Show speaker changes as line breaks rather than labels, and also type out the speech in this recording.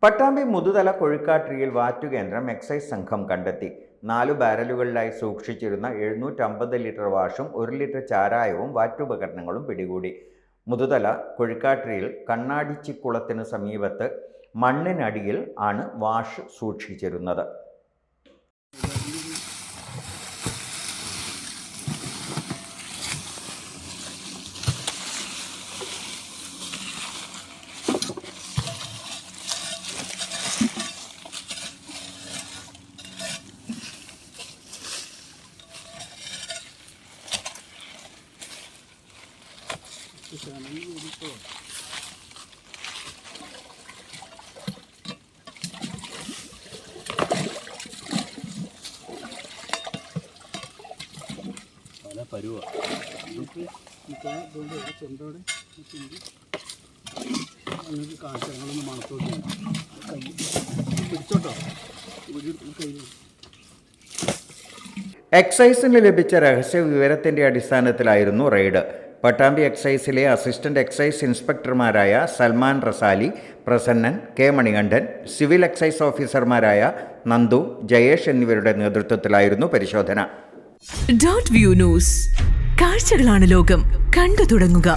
Pattambi Muthuthala കൊഴുക്കാട്രിയിൽ വാറ്റുകേന്ദ്രം excise സംഘം കണ്ടെത്തി. 4 ബാരലുകളിലായി സൂക്ഷിച്ചിരുന്ന 750 ലിറ്റർ വാഷും 1 ലിറ്റർ ചാരായവും വാറ്റുപകരണങ്ങളും പിടികൂടി. മുതുതല കൊഴുക്കാട്രിയിൽ കണ്ണാടിച്ചിക്കുളത്തിന് സമീപത്ത് മണ്ണിനടിയിൽ ആണ് വാഷ് സൂക്ഷിച്ചിരുന്നത്. എക്സൈസിന് ലഭിച്ച രഹസ്യ വിവരത്തിന്റെ അടിസ്ഥാനത്തിലായിരുന്നു റെയ്ഡ്. പട്ടാമ്പി എക്സൈസിലെ അസിസ്റ്റന്റ് എക്സൈസ് ഇൻസ്പെക്ടർമാരായ Salman Rasali, Prasannan, K Manikandan, civil excise ഓഫീസർമാരായ നന്ദു, ജയേഷ് എന്നിവരുടെ നേതൃത്വത്തിലായിരുന്നു പരിശോധന.
ഡോട്ട് വ്യൂ ന്യൂസ്, കാഴ്ചകളാണ് ലോകം, കണ്ടു തുടങ്ങുക.